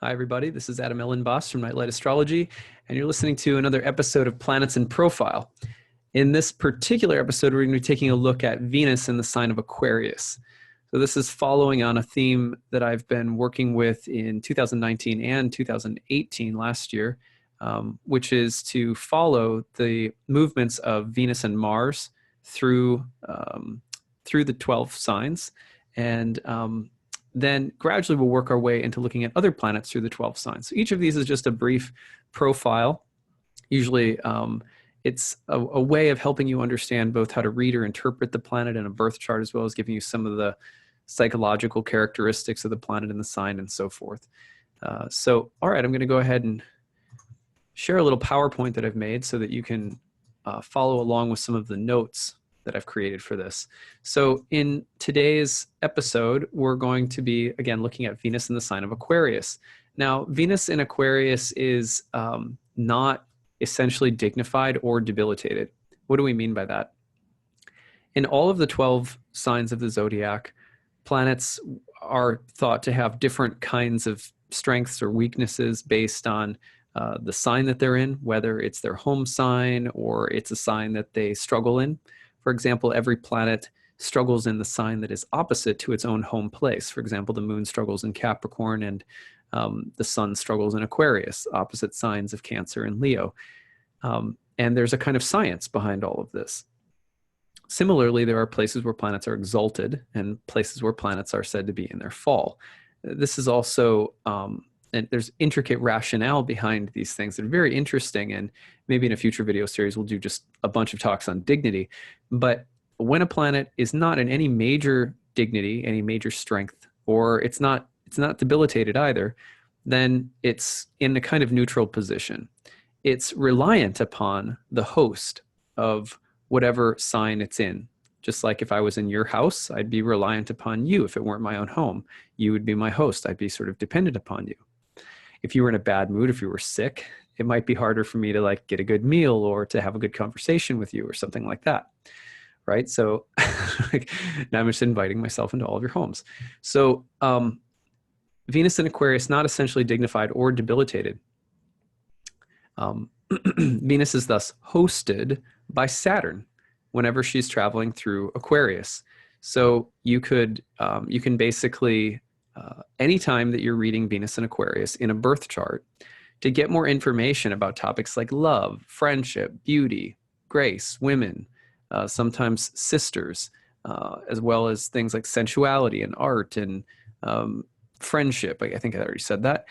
Hi, everybody. This is Elenbaas from Nightlight Astrology, and you're listening to another episode of Planets in Profile. In this particular episode, we're going to be taking a look at Venus in the sign of Aquarius. So this is following on a theme that I've been working with in 2019 and 2018 last year, which is to follow the movements of Venus and Mars through the 12 signs, and then gradually we'll work our way into looking at other planets through the 12 signs. So each of these is just a brief profile. Usually it's a way of helping you understand both how to read or interpret the planet in a birth chart, as well as giving you some of the psychological characteristics of the planet and the sign and so forth. So, all right, I'm going to go ahead and share a little PowerPoint that I've made so that you can follow along with some of the notes that I've created for this. So in today's episode, we're going to be, again, looking at Venus in the sign of Aquarius. Now, Venus in Aquarius is not essentially dignified or debilitated. What do we mean by that? In all of the 12 signs of the zodiac, planets are thought to have different kinds of strengths or weaknesses based on the sign that they're in, whether it's their home sign or it's a sign that they struggle in. For example, every planet struggles in the sign that is opposite to its own home place. For example, the moon struggles in Capricorn and the sun struggles in Aquarius, opposite signs of Cancer and Leo. And there's a kind of science behind all of this. Similarly, there are places where planets are exalted and places where planets are said to be in their fall. This is also, and there's intricate rationale behind these things that are very interesting, and maybe in a future video series we'll do just a bunch of talks on dignity. But when a planet is not in any major dignity, any major strength, or it's not debilitated either, then it's in a kind of neutral position. It's reliant upon the host of whatever sign it's in. Just like if I was in your house, I'd be reliant upon you. If it weren't my own home, you would be my host. I'd be sort of dependent upon you. If you were in a bad mood, if you were sick, it might be harder for me to like get a good meal or to have a good conversation with you or something like that, right? So now I'm just inviting myself into all of your homes. So Venus in Aquarius, not essentially dignified or debilitated. Venus is thus hosted by Saturn whenever she's traveling through Aquarius. So you can basically, anytime that you're reading Venus in Aquarius in a birth chart, to get more information about topics like love, friendship, beauty, grace, women, sometimes sisters, as well as things like sensuality and art and friendship. I think I already said that.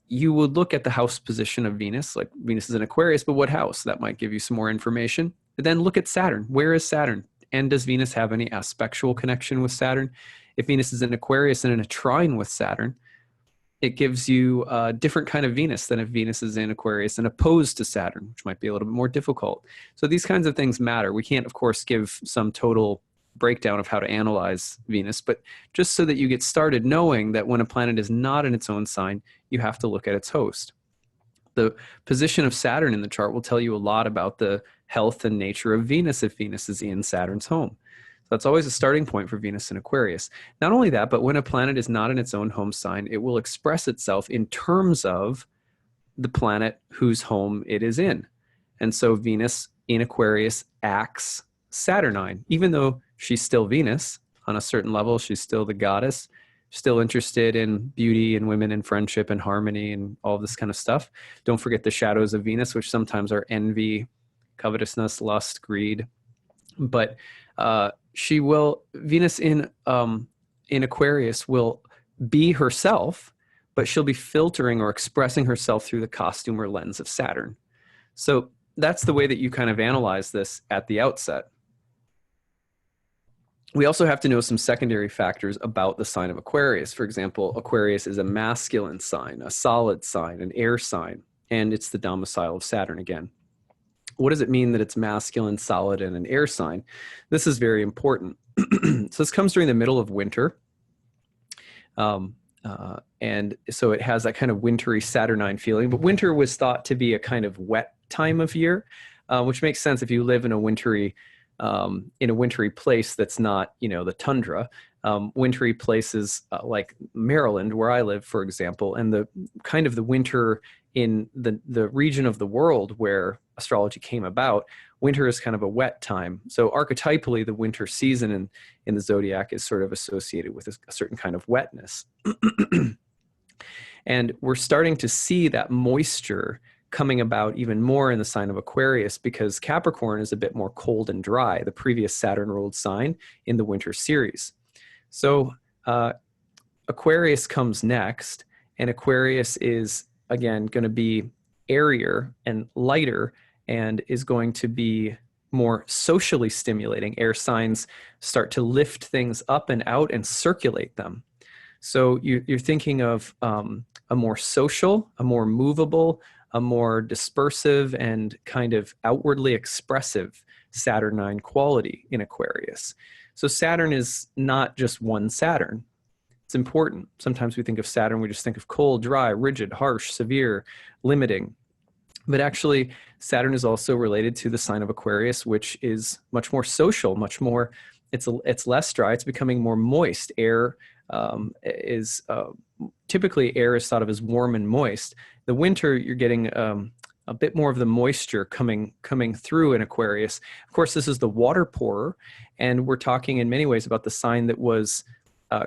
You would look at the house position of Venus, like Venus is in Aquarius, but what house? That might give you some more information. But then look at Saturn. Where is Saturn? And does Venus have any aspectual connection with Saturn? If Venus is in Aquarius and in a trine with Saturn, it gives you a different kind of Venus than if Venus is in Aquarius and opposed to Saturn, which might be a little bit more difficult. So these kinds of things matter. We can't, of course, give some total breakdown of how to analyze Venus, but just so that you get started knowing that when a planet is not in its own sign, you have to look at its host. The position of Saturn in the chart will tell you a lot about the health and nature of Venus if Venus is in Saturn's home. So that's always a starting point for Venus in Aquarius. Not only that, but when a planet is not in its own home sign, it will express itself in terms of the planet whose home it is in. And so Venus in Aquarius acts Saturnine, even though she's still Venus on a certain level. She's still the goddess, still interested in beauty and women and friendship and harmony and all this kind of stuff. Don't forget the shadows of Venus, which sometimes are envy, covetousness, lust, greed. But Venus in Aquarius will be herself, but she'll be filtering or expressing herself through the costume or lens of Saturn. So that's the way that you kind of analyze this at the outset. We also have to know some secondary factors about the sign of Aquarius. For example, Aquarius is a masculine sign, a solid sign, an air sign, and it's the domicile of Saturn again. What does it mean that it's masculine, solid, and an air sign? This is very important. So this comes during the middle of winter. And so it has that kind of wintry Saturnine feeling. But winter was thought to be a kind of wet time of year, which makes sense if you live in a wintry place that's not, the tundra. wintry places like Maryland, where I live, for example, and the kind of the winter in the region of the world where astrology came about, winter is kind of a wet time. So archetypally, the winter season in the zodiac is sort of associated with a certain kind of wetness. And we're starting to see that moisture coming about even more in the sign of Aquarius, because Capricorn is a bit more cold and dry, the previous Saturn-ruled sign in the winter series. So Aquarius comes next, and Aquarius is, again, going to be airier and lighter, and is going to be more socially stimulating. Air signs start to lift things up and out and circulate them. So you're thinking of a more social, a more movable, a more dispersive and kind of outwardly expressive Saturnine quality in Aquarius. So Saturn is not just one Saturn. It's important. Sometimes we think of Saturn, we just think of cold, dry, rigid, harsh, severe, limiting. But actually, Saturn is also related to the sign of Aquarius, which is much more social, much more, it's less dry, it's becoming more moist. Air is typically air is thought of as warm and moist. The winter, you're getting a bit more of the moisture coming through in Aquarius. Of course, this is the water pourer, and we're talking in many ways about the sign that was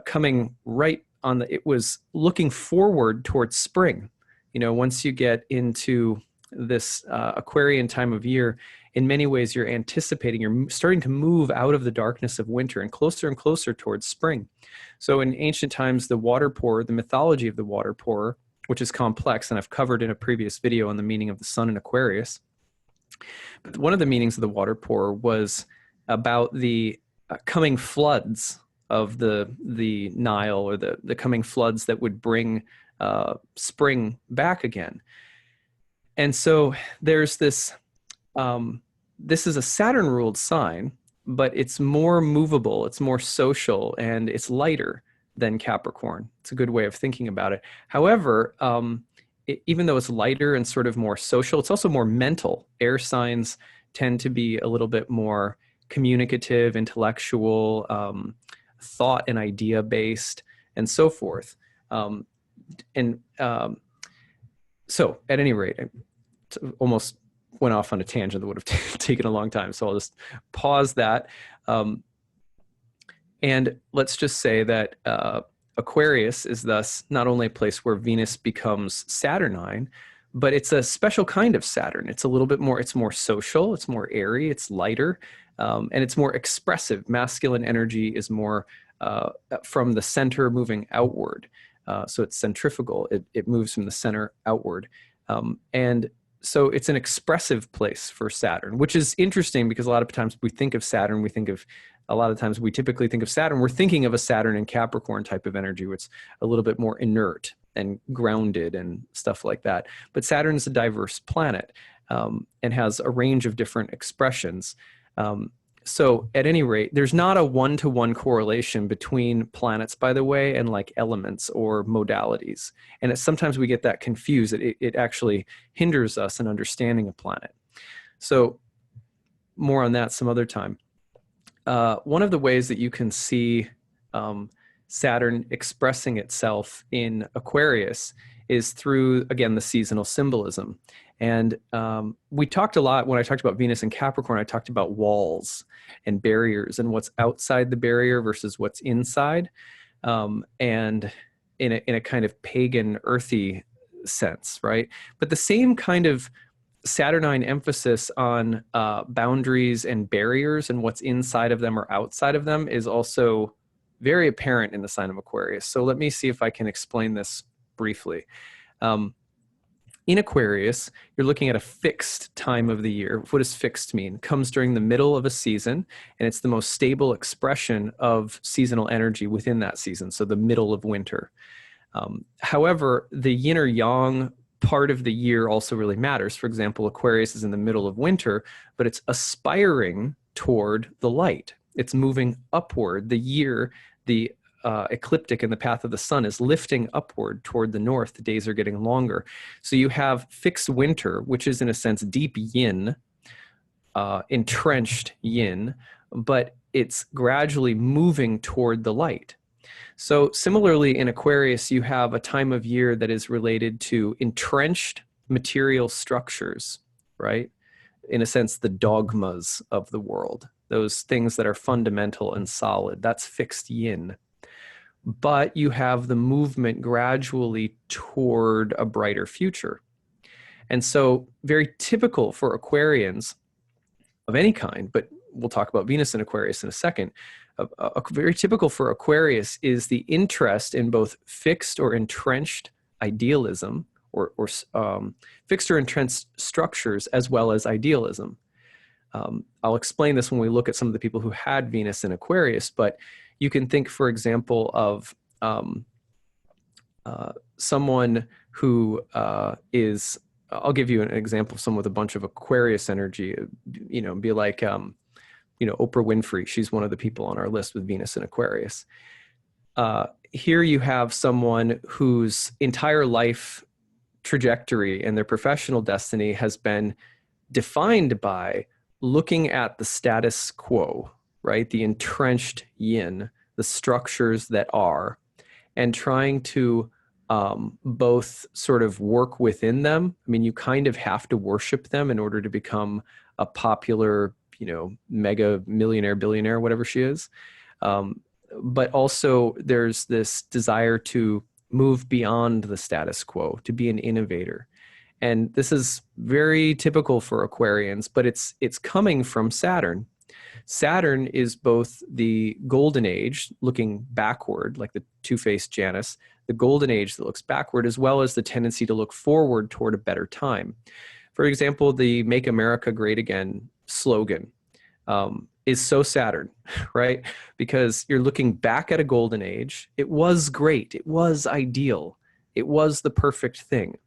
coming right on it was looking forward towards spring. You know, once you get into this Aquarian time of year, in many ways you're anticipating, you're starting to move out of the darkness of winter and closer towards spring. So in ancient times, the water pourer, the mythology of the water pourer, which is complex, and I've covered in a previous video on the meaning of the sun in Aquarius. But one of the meanings of the water pourer was about the coming floods of the Nile, or the coming floods that would bring spring back again. And so there's this, this is a Saturn-ruled sign, but it's more movable, it's more social, and it's lighter than Capricorn. It's a good way of thinking about it. However, even though it's lighter and sort of more social, it's also more mental. Air signs tend to be a little bit more communicative, intellectual, thought and idea based, and so forth. So at any rate, I almost went off on a tangent that would have taken a long time. So I'll just pause that. And let's just say that Aquarius is thus not only a place where Venus becomes Saturnine, but it's a special kind of Saturn. It's a little bit more, it's more social, it's more airy, it's lighter, and it's more expressive. Masculine energy is more from the center moving outward. So it's centrifugal. It moves from the center outward. And so it's an expressive place for Saturn, which is interesting because a lot of times we think of Saturn, we typically think of Saturn, we're thinking of a Saturn and Capricorn type of energy, which is a little bit more inert and grounded and stuff like that. But Saturn is a diverse planet and has a range of different expressions. So at any rate, there's not a one-to-one correlation between planets, by the way, and like elements or modalities. And sometimes we get that confused. It actually hinders us in understanding a planet. So more on that some other time. One of the ways that you can see Saturn expressing itself in Aquarius is through, again, the seasonal symbolism. And we talked a lot, when I talked about Venus and Capricorn, I talked about walls and barriers and what's outside the barrier versus what's inside. And in a kind of pagan, earthy sense, right? But the same kind of Saturnine emphasis on boundaries and barriers and what's inside of them or outside of them is also very apparent in the sign of Aquarius. So let me see if I can explain this briefly. In Aquarius, you're looking at a fixed time of the year. What does fixed mean? It comes during the middle of a season, and it's the most stable expression of seasonal energy within that season, so the middle of winter. However, the yin or yang part of the year also really matters. For example, Aquarius is in the middle of winter, but it's aspiring toward the light. It's moving upward. The year, the ecliptic in the path of the sun is lifting upward toward the north. The days are getting longer. So you have fixed winter, which is in a sense deep yin, entrenched yin, but it's gradually moving toward the light. So similarly, in Aquarius, you have a time of year that is related to entrenched material structures, right? In a sense, the dogmas of the world, those things that are fundamental and solid. That's fixed yin. But you have the movement gradually toward a brighter future. And so very typical for Aquarians of any kind, but we'll talk about Venus in Aquarius in a second. Very typical for Aquarius is the interest in both fixed or entrenched idealism, or fixed or entrenched structures, as well as idealism. I'll explain this when we look at some of the people who had Venus in Aquarius, but you can think, for example, of someone who is, I'll give you an example of someone with a bunch of Aquarius energy, be like, Oprah Winfrey. She's one of the people on our list with Venus in Aquarius. Here you have someone whose entire life trajectory and their professional destiny has been defined by looking at the status quo, right? The entrenched yin, the structures that are, and trying to both sort of work within them. I mean, you kind of have to worship them in order to become a popular, mega millionaire, billionaire, whatever she is. But also there's this desire to move beyond the status quo, to be an innovator. And this is very typical for Aquarians, but it's coming from Saturn. Saturn is both the golden age, looking backward, like the two-faced Janus, the golden age that looks backward, as well as the tendency to look forward toward a better time. For example, the Make America Great Again slogan is so Saturn, right? Because you're looking back at a golden age. It was great. It was ideal. It was the perfect thing.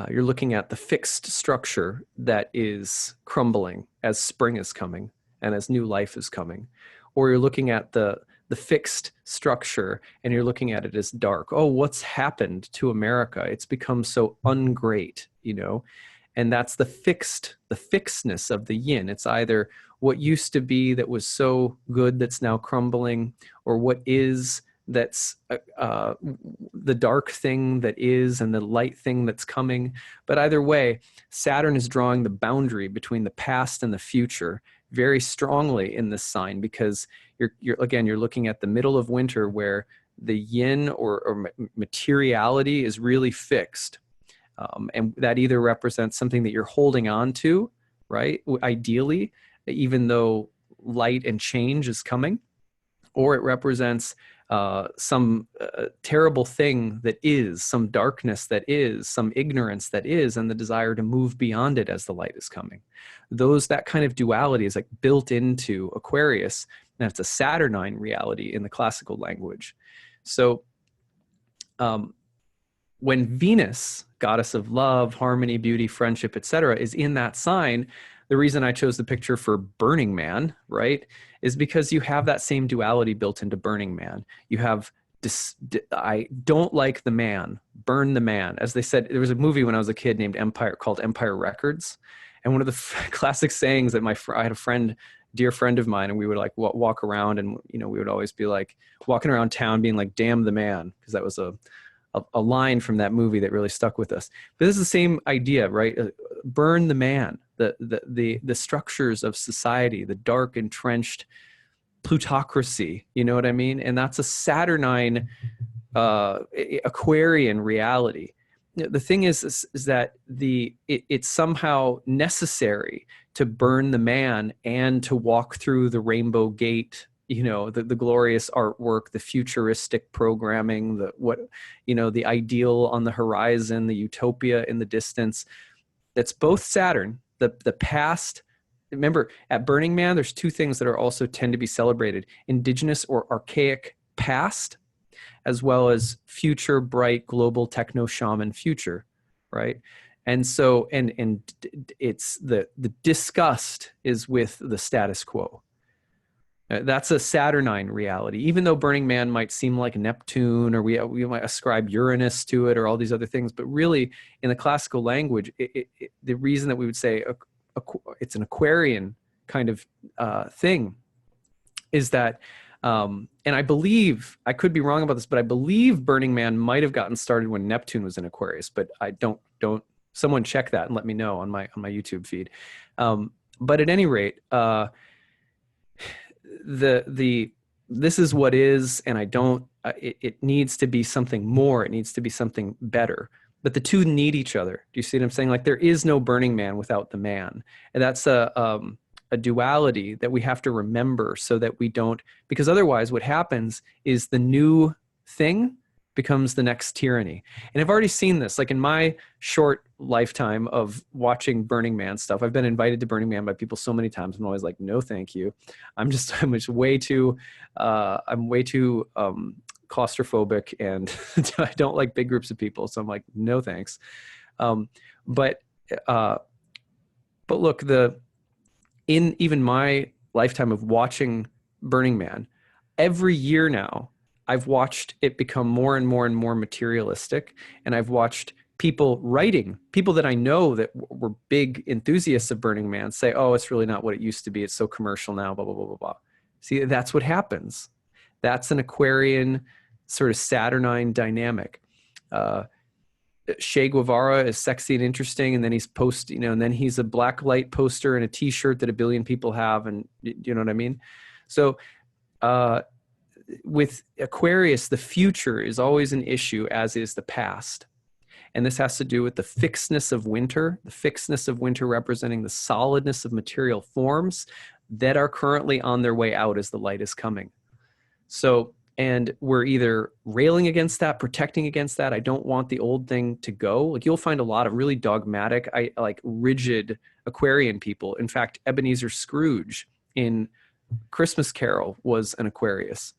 You're looking at the fixed structure that is crumbling as spring is coming and as new life is coming. Or you're looking at the fixed structure and you're looking at it as dark. Oh, what's happened to America? It's become so ungreat, and that's the fixedness of the yin. It's either what used to be that was so good that's now crumbling, or what is that's the dark thing that is and the light thing that's coming. But either way, Saturn is drawing the boundary between the past and the future very strongly in this sign, because you're looking at the middle of winter where the yin or materiality is really fixed. And that either represents something that you're holding on to, right? Ideally, even though light and change is coming, or it represents some terrible thing that is, some darkness that is, some ignorance that is, and the desire to move beyond it as the light is coming. That kind of duality is like built into Aquarius, and it's a Saturnine reality in the classical language. So when Venus, goddess of love, harmony, beauty, friendship, etc., is in that sign, the reason I chose the picture for Burning Man, right, is because you have that same duality built into Burning Man. You have I don't like the man, burn the man. As they said, there was a movie when I was a kid named called Empire Records, and one of the classic sayings that I had a dear friend of mine, and we would like walk around, and we would always be like walking around town being like, "Damn the man," because that was a line from that movie that really stuck with us. But this is the same idea, right? Burn the man, the structures of society, the dark entrenched plutocracy, you know what I mean? And that's a Saturnine Aquarian reality. The thing is that it's somehow necessary to burn the man and to walk through the rainbow gate, the glorious artwork, the futuristic programming, the ideal on the horizon, the utopia in the distance. That's both Saturn, the past. Remember, at Burning Man, there's two things that are also tend to be celebrated: indigenous or archaic past, as well as future, bright, global techno shaman future, right? And so, and it's the disgust is with the status quo. That's a Saturnine reality, even though Burning Man might seem like Neptune, or we might ascribe Uranus to it, or all these other things. But really, in the classical language, the reason that we would say it's an Aquarian kind of thing is that, and I believe, I could be wrong about this, but I believe Burning Man might have gotten started when Neptune was in Aquarius, but I don't, someone check that and let me know on my YouTube feed. But at any rate, this is what is, and I don't, it needs to be something more. It needs to be something better. But the two need each other. Do you see what I'm saying? Like, there is no Burning Man without the man. And that's a duality that we have to remember, so that we don't, because otherwise what happens is the new thing becomes the next tyranny. And I've already seen this, like in my short lifetime of watching Burning Man stuff. I've been invited to Burning Man by people so many times. I'm always like, no, thank you. I'm just way too claustrophobic, and I don't like big groups of people. So I'm like, no, thanks. But look, in even my lifetime of watching Burning Man, every year now, I've watched it become more and more and more materialistic. And I've watched people that I know that were big enthusiasts of Burning Man say, oh, it's really not what it used to be. It's so commercial now, blah, blah, blah, blah, blah. See, that's what happens. That's an Aquarian sort of Saturnine dynamic. Che Guevara is sexy and interesting, and then he's and then he's a black light poster and a t-shirt that a billion people have, and you know what I mean? So with Aquarius, the future is always an issue, as is the past. And this has to do with the fixedness of winter representing the solidness of material forms that are currently on their way out as the light is coming. So, and we're either railing against that, protecting against that. I don't want the old thing to go. Like, you'll find a lot of really dogmatic, rigid Aquarian people. In fact, Ebenezer Scrooge in Christmas Carol was an Aquarius.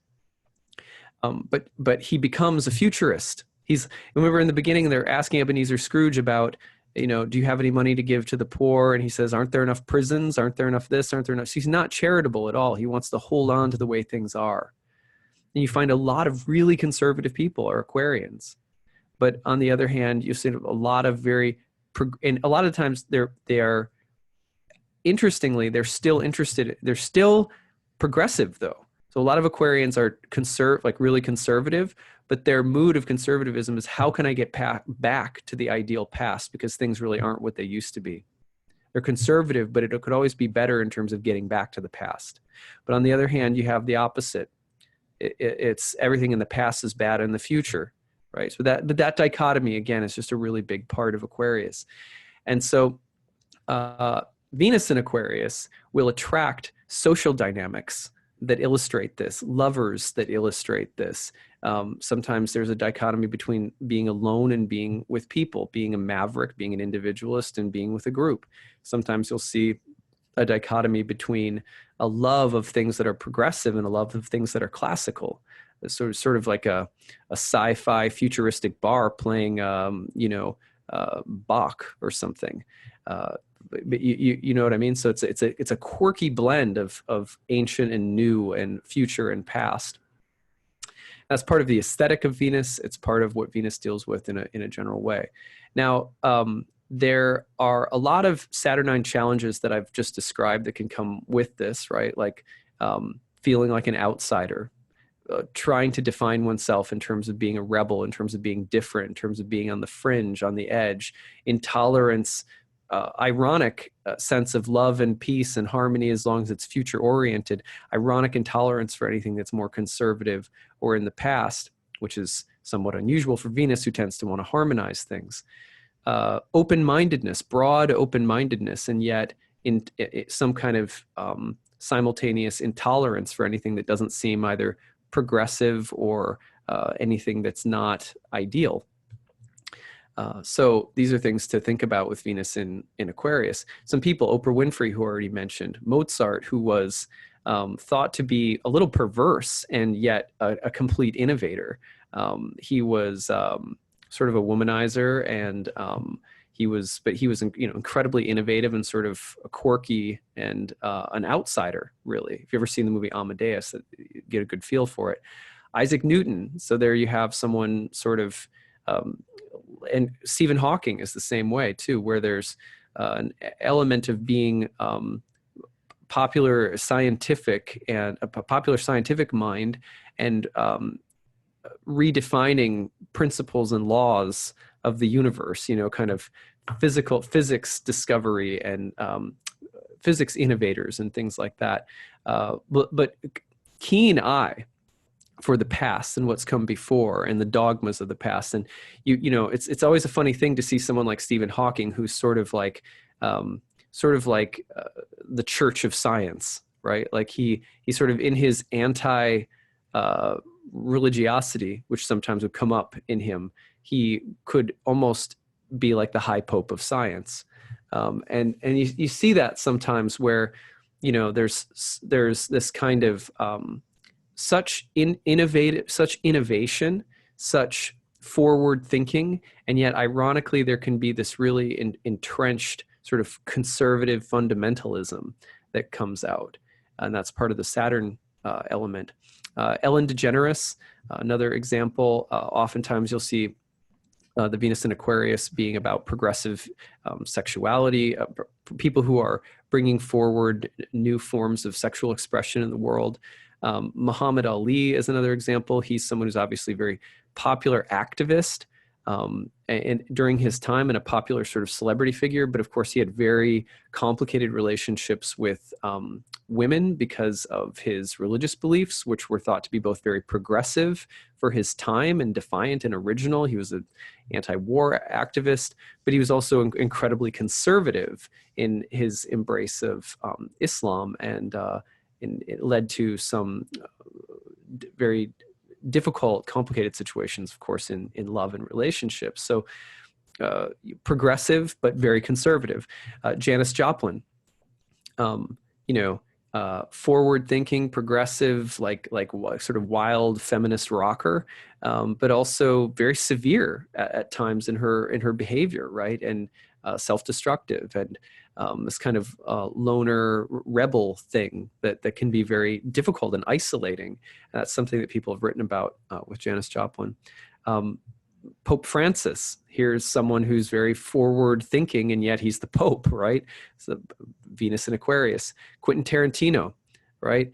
But he becomes a futurist. Remember in the beginning, they're asking Ebenezer Scrooge about, do you have any money to give to the poor? And he says, aren't there enough prisons? Aren't there enough this? Aren't there enough? So he's not charitable at all. He wants to hold on to the way things are. And you find a lot of really conservative people are Aquarians. But on the other hand, you see a lot of and a lot of times they are, interestingly, they're still interested. They're still progressive though. So a lot of Aquarians are really conservative, but their mood of conservatism is, how can I get back to the ideal past, because things really aren't what they used to be. They're conservative, but it could always be better in terms of getting back to the past. But on the other hand, you have the opposite. It's everything in the past is bad in the future, right? So that dichotomy, again, is just a really big part of Aquarius. And so Venus in Aquarius will attract social dynamics that illustrate this, lovers that illustrate this. Sometimes there's a dichotomy between being alone and being with people, being a maverick, being an individualist, and being with a group. Sometimes you'll see a dichotomy between a love of things that are progressive and a love of things that are classical. Sort of like a sci-fi futuristic bar playing, Bach or something. But you know what I mean? So it's a quirky blend of ancient and new and future and past. That's part of the aesthetic of Venus. It's part of what Venus deals with in a general way. Now, there are a lot of Saturnine challenges that I've just described that can come with this, right? Like feeling like an outsider, trying to define oneself in terms of being a rebel, in terms of being different, in terms of being on the fringe, on the edge, intolerance, ironic sense of love and peace and harmony as long as it's future oriented, ironic intolerance for anything that's more conservative or in the past, which is somewhat unusual for Venus, who tends to want to harmonize things. Open-mindedness, broad open-mindedness, and yet in some kind of simultaneous intolerance for anything that doesn't seem either progressive or anything that's not ideal. So these are things to think about with Venus in Aquarius. Some people, Oprah Winfrey, who already mentioned, Mozart, who was thought to be a little perverse and yet a complete innovator. He was sort of a womanizer, and he was incredibly innovative and sort of quirky and an outsider, really. If you've ever seen the movie Amadeus, you get a good feel for it. Isaac Newton. So there you have someone sort of, and Stephen Hawking is the same way too, where there's an element of being popular scientific and a popular scientific mind, and redefining principles and laws of the universe, you know, kind of physics discovery and physics innovators and things like that. But keen eye for the past and what's come before and the dogmas of the past. And you know, it's always a funny thing to see someone like Stephen Hawking, who's sort of like the church of science, right? Like he sort of, in his anti religiosity, which sometimes would come up in him, he could almost be like the high pope of science. And you see that sometimes where, you know, there's this kind of such innovation, such forward thinking, and yet ironically there can be this really entrenched sort of conservative fundamentalism that comes out, and that's part of the Saturn element. Ellen DeGeneres, another example. Oftentimes you'll see the Venus in Aquarius being about progressive sexuality, people who are bringing forward new forms of sexual expression in the world. Muhammad Ali is another example. He's someone who's obviously a very popular activist and during his time, and a popular sort of celebrity figure, but of course he had very complicated relationships with women because of his religious beliefs, which were thought to be both very progressive for his time and defiant and original. He was an anti-war activist, but he was also incredibly conservative in his embrace of Islam, and it led to some very difficult, complicated situations, of course, in love and relationships. So progressive, but very conservative. Janis Joplin, forward-thinking, progressive, like sort of wild feminist rocker, but also very severe at times in her behavior, right, and self-destructive, and this kind of loner rebel thing that can be very difficult and isolating. And that's something that people have written about with Janis Joplin. Pope Francis, here's someone who's very forward thinking, and yet he's the Pope, right? So Venus in Aquarius. Quentin Tarantino, right?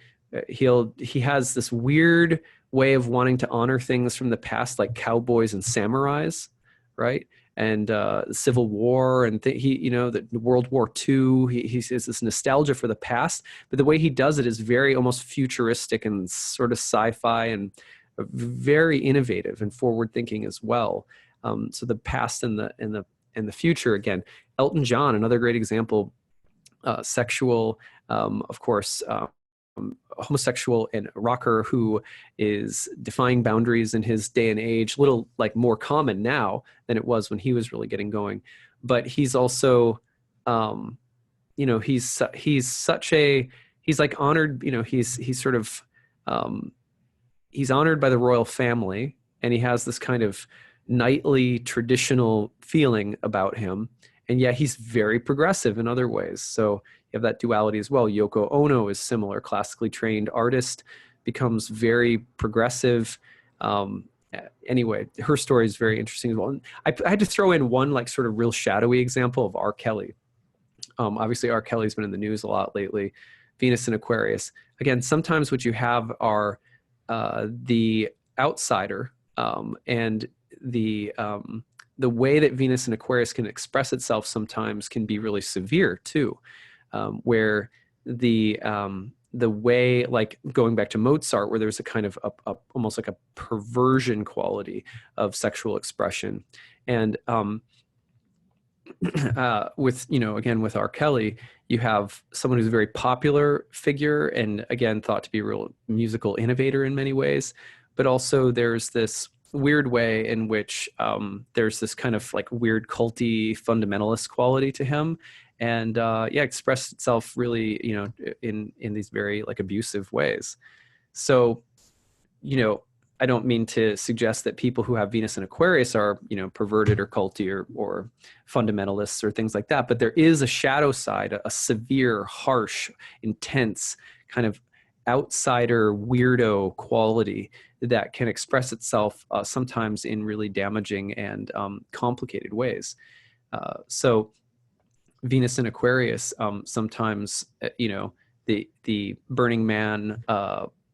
He has this weird way of wanting to honor things from the past, like cowboys and samurais, right? And Civil War, and the World War II. He has this nostalgia for the past, but the way he does it is very almost futuristic and sort of sci-fi, and very innovative and forward-thinking as well. So the past and the future again. Elton John, another great example. Sexual, of course. Homosexual and rocker who is defying boundaries in his day and age, a little like more common now than it was when he was really getting going. But he's also, he's like honored, he's sort of, he's honored by the royal family, and he has this kind of knightly traditional feeling about him. And yet he's very progressive in other ways. So you have that duality as well. Yoko Ono is similar, classically trained artist, becomes very progressive. Anyway, her story is very interesting as well. And I had to throw in one like sort of real shadowy example of R. Kelly. Obviously, R. Kelly's been in the news a lot lately. Venus in Aquarius. Again, sometimes what you have are the outsider and the way that Venus in Aquarius can express itself sometimes can be really severe too, where the way, like going back to Mozart, where there's a kind of almost like a perversion quality of sexual expression, and again with R. Kelly, you have someone who's a very popular figure, and again thought to be a real musical innovator in many ways, but also there's this weird way in which there's this kind of like weird culty fundamentalist quality to him, and expressed itself really in these very like abusive ways. So I don't mean to suggest that people who have Venus in Aquarius are perverted or culty or fundamentalists or things like that, but there is a shadow side, a severe, harsh, intense kind of outsider weirdo quality that can express itself sometimes in really damaging and complicated ways. So Venus in Aquarius sometimes the Burning Man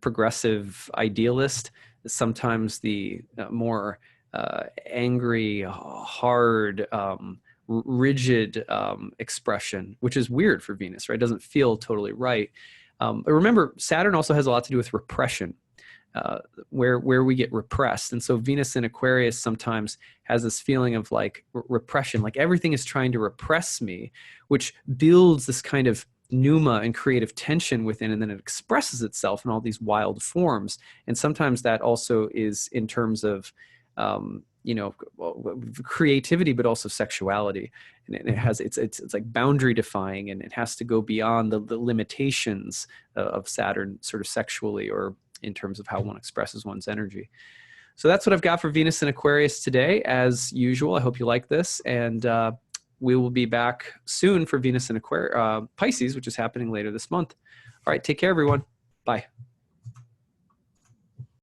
progressive idealist, sometimes the more angry, hard, rigid expression, which is weird for Venus, right? It doesn't feel totally right. But remember, Saturn also has a lot to do with repression, where we get repressed. And so Venus in Aquarius sometimes has this feeling of like repression, like everything is trying to repress me, which builds this kind of pneuma and creative tension within, and then it expresses itself in all these wild forms. And sometimes that also is in terms of creativity, but also sexuality. And it has it's like boundary defying, and it has to go beyond the limitations of Saturn sort of sexually, or in terms of how one expresses one's energy. So that's what I've got for Venus in Aquarius today. As usual, I hope you like this, and we will be back soon for Venus in Pisces, which is happening later this month. All right, take care, everyone. Bye.